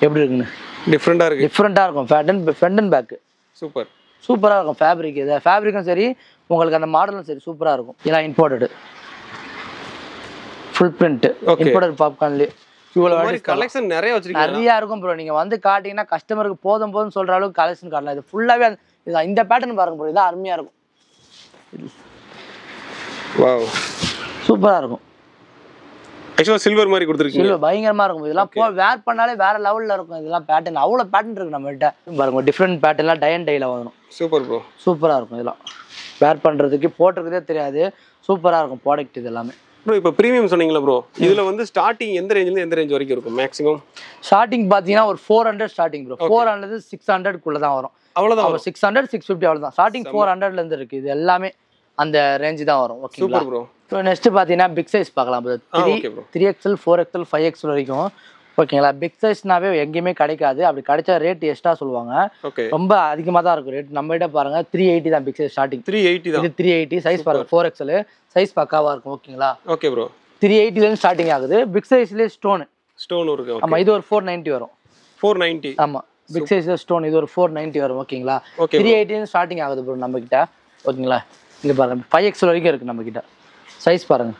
எப்படி இருக்குன்னு. டிஃப்ரெண்ட்டாக இருக்கும் pattern. Front and back super சூப்பராக இருக்கும். ஃபேப்ரிக் இது ஃபேப்ரிக்கும் சரி, உங்களுக்கு அந்த மாடலும் சரி சூப்பராக இருக்கும். இதெல்லாம் இம்போர்ட்டடு ஃபுல் பிரிண்ட் இம்போர்ட்டட் பாப்கார்ன்லேயே இவ்வளோ கலெக்ஷன் நிறையா இருக்கும் ப்ரோ. நீங்கள் வந்து காட்டிங்கன்னா கஸ்டமருக்கு போதும் போதும் சொல்கிற அளவுக்கு கலெக்ஷன் காட்டலாம். இது ஃபுல்லாகவே இதுதான். இந்த பேட்டர்ன் பாருங்க ப்ரோ, இதான் அருமையாக இருக்கும். வாவ், சூப்பராக இருக்கும். ஆக்சுவலா சில்வர் மாதிரி கொடுத்துருக்கீங்க. சில்வர் பயங்கரமாக இருக்கும். இதெல்லாம் வேர் பண்ணாலே வேற லெவலில் இருக்கும். இதெல்லாம் பேட்டர்ன் அவ்வளோ பேட்டர்ன் இருக்குது நம்மகிட்ட. பாருங்க டிஃப்ரெண்ட் பேட்டர்ன்லாம் டை அண்ட் டைல வரும். சூப்பர் ப்ரோ, சூப்பராக இருக்கும். இதெல்லாம் வேர் பண்ணுறதுக்கு போட்டிருக்கதே தெரியாது. சூப்பராக இருக்கும் ப்ராடக்ட் இது எல்லாமே. ப்ரோ இப்போ ப்ரீமியம் சொன்னீங்களா ப்ரோ, இதில் வந்து ஸ்டார்டிங் எந்த ரேஞ்சிலேருந்து எந்த ரேஞ்ச் வரைக்கும் இருக்கும் மேக்ஸிமம்? ஸ்டார்டிங் பார்த்தீங்கன்னா ஒரு 400 ஸ்டார்டிங் ப்ரோ. 400 600 தான் வரும். அவ்வளோதான். 600 650 அவ்வளோதான். ஸ்டார்டிங் 400 இருக்குது. இது எல்லாமே அந்த ரேஞ்சு தான் வரும். ஓகேங்களா ப்ரோ. ஸோ நெக்ஸ்ட் பார்த்தீங்கன்னா பிக் சைஸ் பார்க்கலாம் ப்ரோ. 3XL 4XL 5XL வரைக்கும். ஓகேங்களா. பிக் சைஸ்னாவே எங்கேயுமே கிடைக்காது. அப்படி கிடைச்சா ரேட் எக்ஸ்ட்ரா சொல்லுவாங்க. ரொம்ப அதிகமாக தான் இருக்கும் ரேட். நம்ம கிட்ட பாருங்க 380 தான் பிக் சைஸ் ஸ்டார்டிங். 380 தான். இது 380 சைஸ் பாருங்க. 4XL சைஸ் பக்காவாக இருக்கும். ஓகேங்களா. Okay bro. 380 ஸ்டார்டிங் ஆகுது. பிக் சைஸ்லேயே ஸ்டோன் இருக்கு. ஆமாம், இது ஒரு 490 வரும். 490 ஆமாம், பிக் சைஸ்ல ஸ்டோன் இது ஒரு 490 வரும். ஓகேங்களா. 380 ஸ்டார்டிங் ஆகுது ப்ரோ நம்ம கிட்ட. ஓகேங்களா. இங்கே பாருங்க 5XL வரைக்கும் இருக்குது நம்ம கிட்ட. சைஸ் பாருங்க,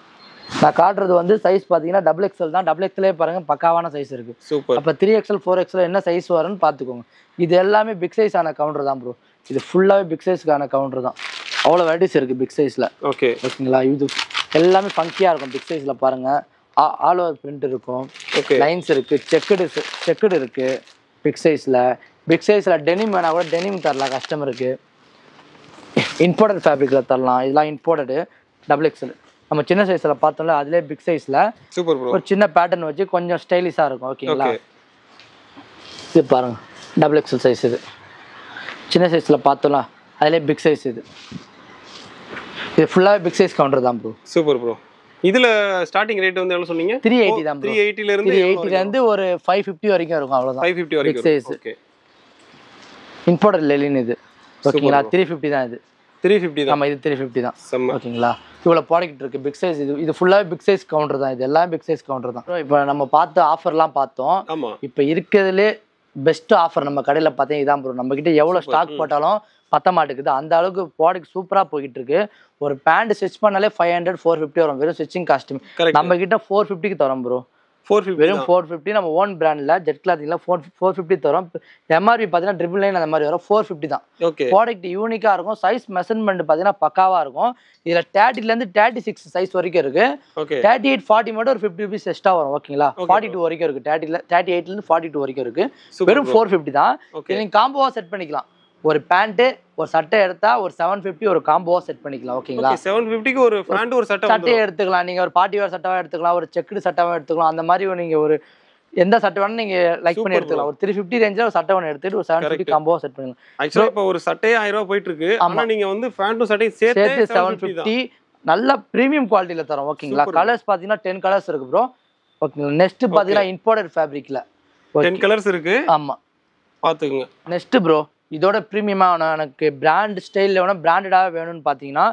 நான் காட்டுறது வந்து சைஸ் பார்த்தீங்கன்னா XXL தான். XXL பாருங்க பக்காவான சைஸ் இருக்கு. சூப்பர். அப்போ 3XL 4XL என்ன சைஸ் வரும்னு பார்த்துக்கோங்க. இது எல்லாமே பிக் சைஸ் ஆன கவுண்டர் தான் ப்ரோ. இது ஃபுல்லாகவே பிக் சைஸ்க்கான கவுண்டர் தான். அவ்வளோ வெரைட்டிஸ் இருக்கு பிக் சைஸில். ஓகேங்களா. இது எல்லாமே ஃபங்கியாக இருக்கும். பிக் சைஸில் பாருங்க ஆல் ஓவர் பிரிண்ட் இருக்கும். லைன்ஸ் இருக்கு, செக்குடு இருக்கு பிக் சைஸில். பிக் சைஸில் டெனிம் வேணா கூட டெனிம் தரலாம் கஸ்டமருக்கு. இம்போர்ட்டட் ஃபேப்ரிக்கில் தரலாம். இதெல்லாம் இம்போர்ட்டடு XXL. நம்ம சின்ன சைஸில் பார்த்தோம்ல அதுலேயே பிக் சைஸில் சூப்பர் ப்ரோ. ஒரு சின்ன பேட்டர்ன் வச்சு கொஞ்சம் ஸ்டைலிஷாக இருக்கும். ஓகேங்களா. இது பாருங்க XXL சைஸ். இது சின்ன சைஸில் பார்த்தோம்ல அதுலேயே பிக் சைஸ். இது ஃபுல்லாகவே பிக் சைஸ் கவுண்டர் தான் ப்ரோ. Super bro. இதில் ஸ்டார்டிங் ரேட் வந்து எவ்வளோ சொன்னீங்க? 380 தான். 380 ஒரு 550 வரைக்கும் இருக்கும். அவ்வளோதான். 550 வரைக்கும் பிக் சைஸ். ஓகே. இம்போர்ட்டட் லெலின் இது. ஓகேங்களா. 350 தான். இது 350 தான். ஆமாம், இது 350 தான். ஓகேங்களா. இவ்வளோ ப்ராடக்ட் இருக்குது பிக் சைஸ். இது ஃபுல்லாகவே பிக் சைஸ் கவுண்டர் தான். இது எல்லாம் பிக் சைஸ் கவுண்டர் தான். இப்போ நம்ம பார்த்து ஆஃபர்லாம் பார்த்தோம். ஆமாம். இப்போ இருக்கிறதுலே பெஸ்ட் ஆஃபர் நம்ம கடையில் பார்த்தீங்கன்னா இதான் ப்ரோ. நம்மக்கிட்ட எவ்வளோ ஸ்டாக் போட்டாலும் பத்த மாட்டேங்குது. அந்த அளவுக்கு ப்ராடக்ட் சூப்பராக போய்கிட்டு இருக்கு. ஒரு பேண்ட் ஸ்டிச் பண்ணாலே 500 450 வரும். வெறும் ஸ்டிச்சிங் காஸ்ட்யூம் நம்ம கிட்ட 450க்கு தரோம் ப்ரோ. 450 வெறும் 450. நம்ம ஓன் பிராண்ட்ல ஜெட் கிளாத்திங்ல 450 தரோம். எம்ஆர்பி பார்த்தீங்கன்னா 999 அந்த மாதிரி வரும். 450 தான். ப்ராடக்ட் யூனிக்காக இருக்கும். சைஸ் மெஷர்மெண்ட் பார்த்தீங்கன்னா பக்காவாக இருக்கும். இதில் 30லேருந்து 36 சைஸ் வரைக்கும் இருக்கு. 38 40 மட்டும் ஒரு 50 rupees எக்ஸ்ட்ரா வரும். ஓகேங்களா. 42 வரைக்கும் இருக்கு. 38லேருந்து 42 வரைக்கும் இருக்கு. வெறும் 450 தான். நீங்கள் காம்போவாக செட் பண்ணிக்கலாம். ஒரு பேண்ட்டு ஒரு சட்டை எடுத்தா ஒரு 750 ஒரு காம்போவா செட் பண்ணிக்கலாம். ஓகேங்களா. 750க்கு ஒரு பேண்ட் ஒரு சட்டையை எடுத்துக்கலாம். நீங்க ஒரு பார்ட்டி வேர் சட்டைவா எடுத்துக்கலாம், ஒரு செக்குடு சட்டைவா எடுத்துக்கலாம். அந்த மாதிரி நீங்க ஒரு எந்த சட்டை வேணா நீங்க லைக் பண்ணி எடுத்துக்கலாம். ஒரு 350 ரேஞ்சில் ஒரு சட்டை ஒன்று எடுத்துட்டு ஒரு 750 காம்போவா செட் பண்ணிக்கலாம். ஆக்சுவலா இப்போ ஒரு சட்டையே 1000 ரூபாய் போயிட்டு இருக்கு. ஆனா நீங்க வந்து பேண்ட்டும் சட்டையும் சேர்த்து 750 நல்ல பிரீமியம் குவாலிட்டியில தரோம். ஓகேங்களா. கலர்ஸ் பாத்தீங்கன்னா 10 கலர்ஸ் இருக்கு ப்ரோ. ஓகேங்களா. நெக்ஸ்ட் பாத்தீங்கன்னா இம்போர்ட்டட் ஃபேப்ரிக்ல 10 கலர்ஸ் இருக்கு. ஆமா, பாத்துக்கோங்க. நெக்ஸ்ட் ப்ரோ இதோட ப்ரீமியமாக எனக்கு பிராண்ட் ஸ்டைலில் வேணும், பிராண்டடாக வேணும்னு பார்த்தீங்கன்னா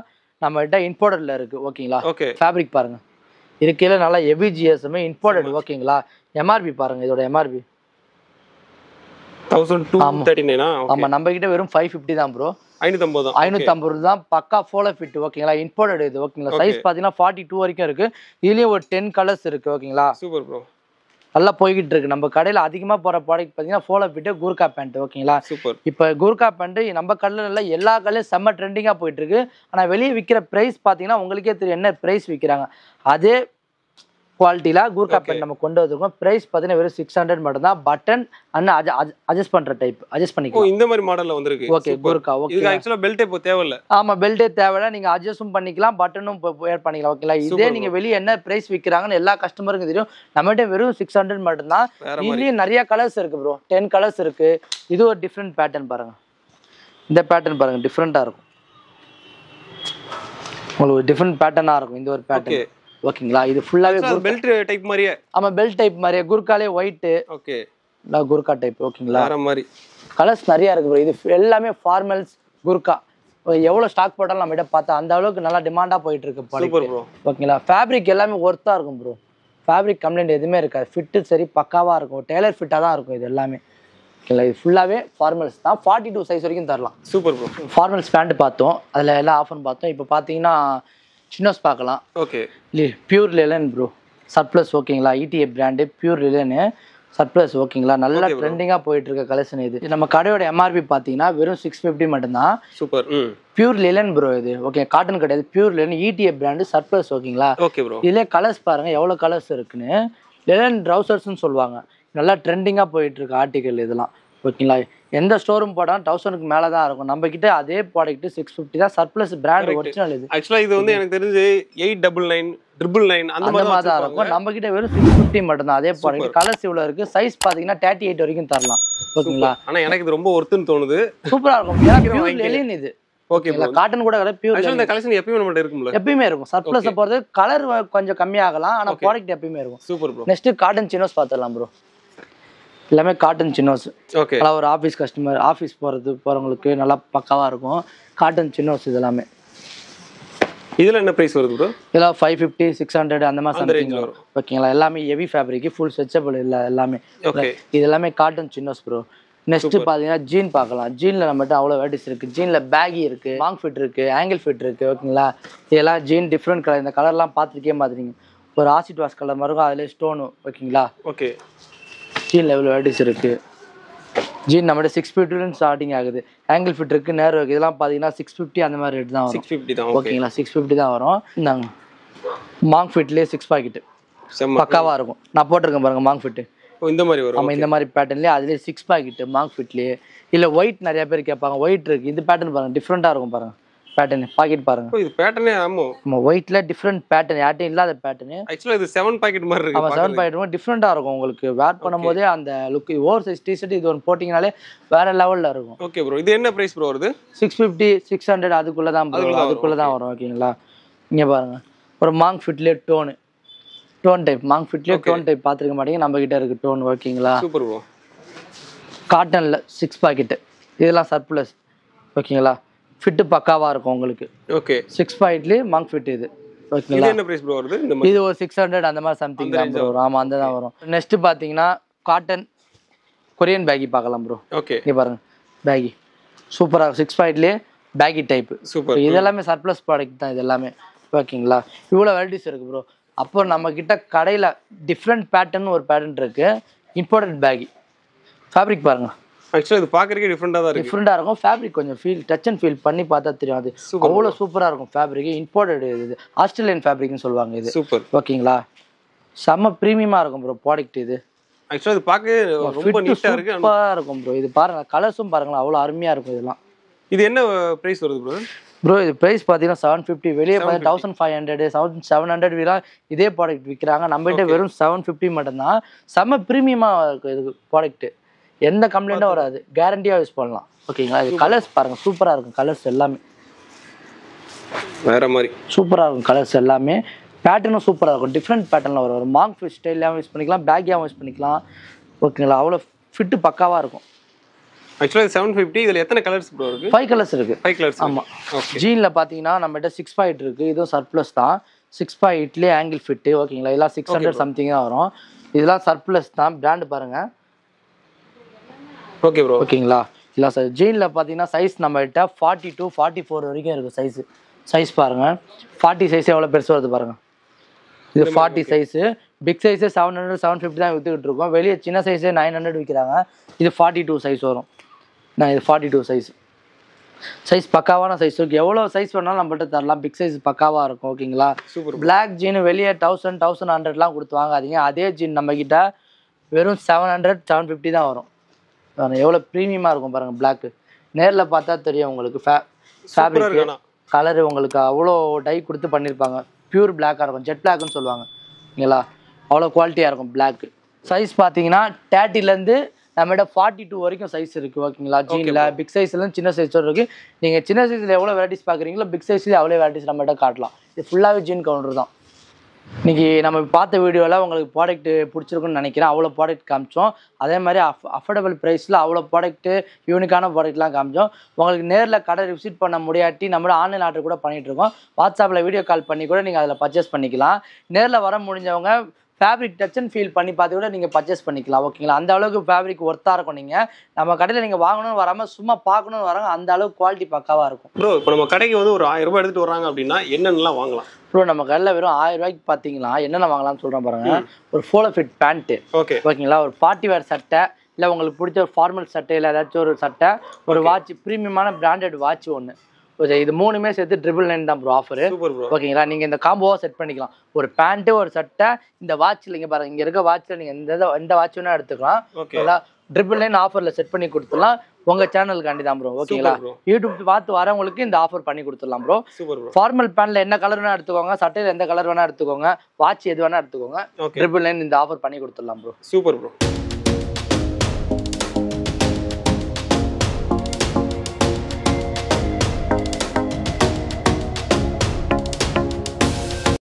நம்மகிட்ட இம்போர்ட்டடில் இருக்குது. ஓகேங்களா. ஃபேப்ரிக் பாருங்கள் இருக்கையில் நல்லா ஹெவி ஜிஎஸ்எம் இம்போர்ட்டட். ஓகேங்களா. எம்ஆர்பி பாருங்கள். இதோட எம்ஆர்பி 1239. ஆமாம், நம்மகிட்ட வெறும் 550 தான் ப்ரோ. 550 தான். பக்கா ஃபோலோ ஃபிட். ஓகேங்களா. இம்போர்ட்டட் இது. ஓகேங்களா. சைஸ் பார்த்தீங்கன்னா 42 வரைக்கும் இருக்குது. இதுலேயும் ஒரு 10 கலர்ஸ் இருக்குது. ஓகேங்களா. Super bro. நல்லா போய்கிட்டு இருக்கு. நம்ம கடையில் அதிகமாக போகிற ப்ராடக்ட் பார்த்தீங்கன்னா ஃபோலோ ஃபிட்டு, கூர்கா பேண்ட். ஓகேங்களா. சூப்பர். இப்போ கூர்கா பேண்ட்டு நம்ம கடையில் எல்லா கடையிலும் செம்ம ட்ரெண்டிங்காக போயிட்டு இருக்கு. ஆனால் வெளியே விற்கிற ப்ரைஸ் பார்த்தீங்கன்னா உங்களுக்கே தெரியும் என்ன ப்ரைஸ் விற்கிறாங்க. அதே குவாலிட்டியில் கூர்கா பேண்ட் நம்ம கொண்டு வந்திருக்கோம். ப்ரைஸ் பார்த்தீங்கன்னா வெறும் 600 மட்டும் தான். பட்டன் அண்ட் அட்ஜஸ்ட் பண்ணுற டைப் அட்ஜஸ்ட் பண்ணிக்கலாம். இந்த மாதிரி மாடலில் வந்திருக்கு. ஓகே கூர்கா. ஓகே இதுக்கு ஆக்சுவலாக பெல்ட்டே இப்போ தேவையில்லை. ஆமாம் பெல்ட்டே தேவையில்லை. நீங்கள் அட்ஜஸ்டும் பண்ணிக்கலாம், பட்டனும் வேர் பண்ணிக்கலாம். ஓகேங்களா? இதே நீங்கள் வெளியே என்ன ப்ரைஸ் விற்கிறாங்கன்னு எல்லா கஸ்டமருக்கும் தெரியும். நம்மகிட்ட வெறும் 600 மட்டும்தான். இதுலேயும் நிறைய கலர்ஸ் இருக்குது ப்ரோ. 10 கலர்ஸ் இருக்குது. இது ஒரு டிஃப்ரெண்ட் பேட்டர்ன் பாருங்கள். இந்த பேட்டர்ன் பாருங்கள் டிஃப்ரெண்ட்டாக இருக்கும். உங்களுக்கு டிஃப்ரெண்ட் பேட்டர்னாக இருக்கும் இந்த ஒரு பேட்டர்ன். ஓகேங்களா? இது ஃபுல்லாகவே பெல்ட் டைப் மாதிரியே. ஆமாம் பெல்ட் டைப் மாதிரியே. குர்காலே ஒயிட்டு. Okay Gurkha type. ஓகேங்களா? வேற மாதிரி கலர்ஸ் நிறையா இருக்குது ப்ரோ. இது எல்லாமே ஃபார்மல்ஸ் குர்கா. எவ்வளோ ஸ்டாக் போட்டாலும் நம்மகிட்ட பார்த்தா அந்த அளவுக்கு நல்லா டிமாண்டாக போயிட்டு இருக்கு ப்ரோ. ஓகேங்களா? ஃபேப்ரிக் எல்லாமே ஒர்த்தாக இருக்கும் ப்ரோ. ஃபேப்ரிக் கம்ப்ளைண்ட் எதுவுமே இருக்காது. ஃபிட்டு சரி பக்காவாக இருக்கும். டெய்லர் ஃபிட்டாக தான் இருக்கும் இது எல்லாமே. ஓகேங்களா? இது ஃபுல்லாகவே ஃபார்மல்ஸ் தான். 42 சைஸ் வரைக்கும் தரலாம். Super bro. ஃபார்மல்ஸ் பேண்ட் பார்த்தோம், அதில் எல்லா ஆஃபரும் பார்த்தோம். இப்போ பார்த்தீங்கன்னா சின்னோஸ் பார்க்கலாம். Okay pure linen bro surplus. ஓகேங்களா? இடிஏ பிராண்டு பியூர் லிலனு சர்ப்ளஸ். ஓகேங்களா? நல்லா ட்ரெண்டிங்காக போயிட்டு இருக்க கலெக்ஷன் இது. நம்ம கடையோட எம்ஆர்பி பார்த்தீங்கன்னா வெறும் 650 மட்டும்தான். சூப்பர். பியூர் லிலன் ப்ரோ இது. ஓகே காட்டன் கிடையாது, பியூர் லிலன் இடிஏ பிராண்டு சர்ப்ளஸ். ஓகேங்களா? Okay bro. இதுலேயே கலர்ஸ் பாருங்கள் எவ்வளோ கலர்ஸ் இருக்குன்னு. லிலன் ட்ரௌசர்ஸ்ன்னு சொல்லுவாங்க. நல்லா ட்ரெண்டிங்காக போயிட்டு இருக்கு ஆர்டிகல் இதெல்லாம். ஓகேங்களா? எந்த ஸ்டோரும் போட்டாலும் 1000க்கு மேலே தான் இருக்கும். நம்ம கிட்ட அதே ப்ராடக்ட் 650 தான். சர்ப்ளஸ் பிராண்ட் ஒரிஜினல் இது. ஆக்சுவலாக இது வந்து எனக்கு தெரிஞ்சு 899 999 அந்த மாதிரி தான் இருக்கும். நம்ம கிட்ட வெறும் 650 மட்டும் தான் அதே ப்ராடக்ட். கலர்ஸ் இவ்வளோ இருக்கு. சைஸ் பார்த்தீங்கன்னா 38 வரைக்கும் தரலாம். ஓகேங்களா? ஆனால் எனக்கு இது ரொம்ப ஒர்த்துன்னு தோணுது. சூப்பராக இருக்கும். ஏன்னா பியூர் லிலன் இது. ஓகே காட்டன் கூட கிடையாது, பியூர். இந்த கலெக்ஷன் எப்பயுமே நம்மகிட்ட இருக்கும்ல? எப்பயுமே இருக்கும். சர்ப்ளஸ் போறது கலர் கொஞ்சம் கம்மியாகலாம், ஆனால் ப்ராடக்ட் எப்பயுமே இருக்கும். Super bro. நெக்ஸ்ட் காட்டன் சின்னோஸ் பார்த்துடலாம் ப்ரோ. எல்லாமே காட்டன் சின்னோஸ். ஓகே நல்லா ஒரு ஆஃபீஸ் கஸ்டமர் ஆஃபீஸ் போகிறவங்களுக்கு நல்லா பக்காவாக இருக்கும் காட்டன் சின்னோஸ். இது எல்லாமே இதில் என்ன ப்ரைஸ் வருது ப்ரோ? இதெல்லாம் 550 600 அந்த மாதிரி சம்திங் வரும். ஓகேங்களா? எல்லாமே ஹெவி ஃபேப்ரிக், ஃபுல் ஸ்ட்ரெச்சபிள் இல்லை எல்லாமே. இது எல்லாமே காட்டன் சின்னோஸ் ப்ரோ. நெக்ஸ்ட் பார்த்தீங்கன்னா ஜீன் பார்க்கலாம். ஜீனில் நம்மகிட்ட அவ்வளோ வெரைட்டிஸ் இருக்குது. ஜீனில் பேகி இருக்குது, லாங் ஃபிட் இருக்குது, ஆங்கிள் ஃபிட் இருக்குது. ஓகேங்களா? இதெல்லாம் ஜீன் டிஃப்ரெண்ட் கலர். இந்த கலர்லாம் பார்த்துருக்கே பார்த்துருங்க. ஒரு ஆசிட் வாஷ் கலர் மாதிரி இருக்கும், அதில் ஸ்டோனு. ஓகேங்களா? ஓகே ஜீனில் எவ்வளோ வெரைட்டிஸ் இருக்குது. ஜீன் நம்மகிட்ட 650 ஸ்டார்டிங் ஆகுது. ஆங்கிள் ஃபிட் இருக்குது, நேரம் இருக்குது. இதெல்லாம் பார்த்தீங்கன்னா 650 அந்த மாதிரி ரேட் தான் வரும். 650 தான். ஓகேங்களா? 650 தான் வரும். இந்தாங்க மாங் ஃபிட்லேயே 6 பாக்கெட்டு பக்காவாக இருக்கும். நான் போட்டிருக்கேன் பாருங்கள் மாங் ஃபிட்டு. இந்த மாதிரி வரும். ஆமாம் இந்த மாதிரி பேட்டர்ன்லேயே அதுலேயே 6 பாக்கெட்டு மாங் ஃபிட்லேயே. இல்லை ஒயிட் நிறைய பேர் கேட்பாங்க. ஒயிட் இருக்குது. இது பேட்டர்ன் பாருங்கள் டிஃப்ரெண்ட்டாக இருக்கும் பாருங்கள். பேட்டர்ன் பாக்கெட் பாருங்க. இது பேட்டர்னே ஆமா. நம்ம ஒயிட்ல டிஃபரண்ட் பேட்டர்ன் யார்ட்டையும் இல்லாத பேட்டர்ன். ஆக்சுவலா இது 7 பாக்கெட் மாதிரி இருக்கு. ஆமா 7 பாக்கெட் டிஃபரெண்டா இருக்கும். உங்களுக்கு வேர் பண்ணும்போதே அந்த லுக். ஓவர் சைஸ் டி-ஷர்ட் இது ஒன்னு போடிங்கனாலே வேற லெவல்ல இருக்கும். Okay bro. இது என்ன பிரைஸ் ப்ரோ வருது? 650 600 அதுக்குள்ள தான் ப்ரோ. அதுக்குள்ள தான் வரும். ஓகேங்களா? இங்க பாருங்க. ஒரு மாங் ஃபிட்ல டோன் டைப். மாங் ஃபிட்ல டோன் டைப் பாத்துக்க மாட்டீங்க. நம்ம கிட்ட இருக்கு டோன். ஓகேங்களா? Super bro. காட்டன்ல 6 பாக்கெட். இதெல்லாம் சர்ப்ளஸ். ஓகேங்களா? ஃபிட் பக்காவா இருக்கும் உங்களுக்கு. ஓகே 6 பாக்கெட்ல மாங் ஃபிட் இது. ஓகேங்களா? இது என்ன பிரைஸ் ப்ரோ வருது? இது ஒரு 600 அந்த மாதிரி சம்திங் தான் ப்ரோ. ஆமா அந்த தான் வரும். நெக்ஸ்ட் பாத்தீங்கன்னா காட்டன் கொரியன் பேகி பார்க்கலாம் ப்ரோ. ஓகே இங்க பாருங்க பேகி சூப்பரா 6 பாக்கெட்ல பேகி டைப். சூப்பர். இது எல்லாமே சர்ப்ளஸ் ப்ராடக்ட் தான் இது எல்லாமே. ஓகேங்களா? இவ்வளவு வெரைட்டிஸ் இருக்கு ப்ரோ. அப்போ நம்ம கிட்ட கடையில டிஃப்ரெண்ட் பேட்டர்ன் ஒரு பேட்டர்ன் இருக்கு. Imported baggy. ஃபேப்ரிக் பாருங்க. ஆக்சுவலா இது பார்க்கறதுக்கே டிஃபரெண்டா தான் இருக்கு. டிஃபரெண்டா இருக்கும். ஃபேப்ரிக் கொஞ்சம் டச் அண்ட் ஃபீல் பண்ணி பார்த்தா தெரியும். அது அவ்வளவு சூப்பரா இருக்கும். ஃபேப்ரிக் இம்போர்ட்டட் இது. ஆஸ்திரேலியன் ஃபேப்ரிக்னு சொல்லுவாங்க இது. சூப்பர். ஓகேங்களா? செம்ம பிரீமியமா இருக்கும் ப்ரோ ப்ராடக்ட் இது. ஆக்சுவலா இது பார்க்க ரொம்ப நீட்டா இருக்கு. சூப்பரா இருக்கும் ப்ரோ. இது பாருங்க கலர்ஸும் பாருங்களா அவ்வளவு அருமையா இருக்கும் இதெல்லாம். இது என்ன பிரைஸ் வருது ப்ரோ? ப்ரோ இது பிரைஸ் பார்த்தீங்கன்னா 750. வெளியே பார்த்தீங்கன்னா 1500 1700 வீலாம் இதே ப்ராடக்ட் விற்கிறாங்க. நம்ம கிட்ட வெறும் 750 மட்டும்தான். செம்ம ப்ரீமியமாக இருக்கும் இது ப்ராடக்ட். எந்த கம்ப்ளைண்ட்டும் வராது. கேரண்டியாக யூஸ் பண்ணலாம். ஓகேங்களா? இது கலர்ஸ் பாருங்க சூப்பராக இருக்கும். கலர்ஸ் எல்லாமே வேற மாதிரி சூப்பராக இருக்கும். கலர்ஸ் எல்லாமே பேட்டர்னும் சூப்பராக இருக்கும். டிஃப்ரெண்ட் பேட்டர்னில் வரும். ஒரு மார்க் ஃபிட் ஸ்டைலாகவும் யூஸ் பண்ணிக்கலாம், பேக்கியாகவும் யூஸ் பண்ணிக்கலாம். ஓகேங்களா? அவ்வளோ ஃபிட்டு பக்காவாக இருக்கும். ஆக்சுவலாக 750 இதில் எத்தனை கலர்ஸ் ப்ரோ இருக்குது? 5 கலர்ஸ் இருக்குது. 5 கலர்ஸ். ஆமாம். ஜீனில் பார்த்தீங்கன்னா நம்மகிட்ட 6 பாக்கெட் இருக்குது. இதுவும் சர்ப்ளஸ் தான். 6 பாக்கெட்லேயே ஆங்கிள் ஃபிட்டு. ஓகேங்களா? இதெல்லாம் 600 சம்திங் தான் வரும். இதெல்லாம் சர்ப்ளஸ் தான். பிராண்டு பாருங்கள். Okay bro. ஓகேங்களா? இல்லை சார் ஜீனில் பார்த்தீங்கன்னா சைஸ் நம்மகிட்ட 42 44 வரைக்கும் இருக்குது. சைஸ் பாருங்கள். 40 சைஸ் எவ்வளோ பெருசு வருது பாருங்கள். இது 40 சைஸு. பிக் சைஸு 700 750 தான் விற்றுக்கிட்டு இருக்கோம். வெளியே சின்ன சைஸே 900 விற்கிறாங்க. இது 42 சைஸ் வரும். நான் இது 42 சைஸ். சைஸ் பக்காவான சைஸ் இருக்கு. எவ்வளோ சைஸ் வேணாலும் நம்மள்ட்ட தரலாம். பிக் சைஸ் பக்காவாக இருக்கும். ஓகேங்களா? பிளாக் ஜீன் வெளியே 1100 கொடுத்து வாங்காதீங்க. அதே ஜீன் நம்மக்கிட்ட வெறும் 700 750 தான் வரும். எவ்வளோ ப்ரீமியமாக இருக்கும் பாருங்கள். பிளாக்கு நேரில் பார்த்தா தெரியும் உங்களுக்கு. ஃபேப்ரிக் கலரு உங்களுக்கு அவ்வளோ டை கொடுத்து பண்ணியிருப்பாங்க. பியூர் பிளாக்காக இருக்கும். ஜெட் பிளாக்னு சொல்லுவாங்க. ஓகேங்களா? அவ்வளோ குவாலிட்டியாக இருக்கும் பிளாக்கு. சைஸ் பார்த்தீங்கன்னா 30லேருந்து நம்மகிட்ட 42 வரைக்கும் சைஸ் இருக்குது. ஓகேங்களா? ஜீனில் பிக் சைஸ்லேருந்து சின்ன சைஸ் இருக்குது. நீங்கள் சின்ன சைஸில் எவ்வளோ வெரைட்டிஸ் பார்க்குறீங்களோ பிக் சைஸ்லேயே அவ்வளோ வெரைட்டிஸ் நம்மகிட்ட காட்டலாம். இது ஃபுல்லாகவே ஜீன் கவுண்டர் தான். இன்றைக்கி நம்ம பார்த்த வீடியோவில் உங்களுக்கு ப்ராடக்ட்டு பிடிச்சிருக்குன்னு நினைக்கிறேன். அவ்வளோ ப்ராடக்ட் காமிச்சோம். அதே மாதிரி அஃபோர்டபுள் ப்ரைஸில் அவ்வளோ ப்ராடக்ட்டு யூனிக்கான ப்ராடக்ட்லாம் காமிச்சோம். உங்களுக்கு நேரில் கடை விசிட் பண்ண முடியாட்டி நம்மளோட ஆன்லைன் ஆர்டர் கூட பண்ணிகிட்ருக்கோம். வாட்ஸ்அப்பில் வீடியோ கால் பண்ணி கூட நீங்கள் அதில் பர்ச்சேஸ் பண்ணிக்கலாம். நேரில் வர முடிஞ்சவங்க ஃபேப்ரிக் டச் அண்ட் ஃபீல் பண்ணி பார்த்து கூட நீங்கள் பர்ச்சேஸ் பண்ணிக்கலாம். ஓகேங்களா? அந்த அளவுக்கு ஃபேப்ரிக் ஒர்த்தாக இருக்கும். நீங்கள் நம்ம கடையில் நீங்கள் வாங்கணும்னு வராமல் சும்மா பார்க்கணும்னு வராங்க. அந்த அளவுக்கு குவாலிட்டி பக்காவாக இருக்கும். ப்ரோ இப்போ நம்ம கடைக்கு வந்து ஒரு 1000 ரூபாய் எடுத்துகிட்டு வராங்க அப்படின்னா என்னென்னலாம் வாங்கலாம்? ப்ரோ நம்ம கடையில் வெறும் 1000 ரூபாய்க்கு பார்த்தீங்களா என்னென்ன வாங்கலாம்னு சொல்கிறேன் பாருங்க. ஒரு ஃபோலோ ஃபிட் பேண்ட்டு. ஓகேங்களா? ஒரு பார்ட்டி வேர் சட்டை, இல்லை உங்களுக்கு பிடிச்ச ஒரு ஃபார்மல் சட்டை, இல்லை ஏதாச்சும் ஒரு சட்டை, ஒரு வாட்ச், ப்ரீமியமான பிராண்டட் வாட்ச் ஒன்று. இது 3மே சேர்த்து 999 தான் ப்ரோ ஆஃபரு. ஓகேங்களா? நீங்கள் இந்த காம்போவாக செட் பண்ணிக்கலாம். ஒரு பேண்ட்டு, ஒரு சட்டை, இந்த வாட்சில் இங்கே பாருங்கள். இங்கே இருக்க வாட்சில் நீங்கள் எந்த வாட்ச் வேணால் எடுத்துக்கலாம். ஓகேங்களா? 999 ஆஃபரில் செட் பண்ணி கொடுத்துடலாம். உங்கள் சேனலுக்காண்டி தான் ப்ரோ. ஓகேங்களா? யூடியூப் பார்த்து வரவங்களுக்கு இந்த ஆஃபர் பண்ணி கொடுத்துடலாம் ப்ரோ. ஃபார்மல் பேண்ட்ல என்ன கலர் வேணா எடுத்துக்கோங்க, சட்டையில் எந்த கலர் வேணா எடுத்துக்கோங்க, வாட்ச் எது வேணா எடுத்துக்கோங்க. 999 இந்த ஆஃபர் பண்ணி கொடுத்துடலாம் ப்ரோ. Super bro.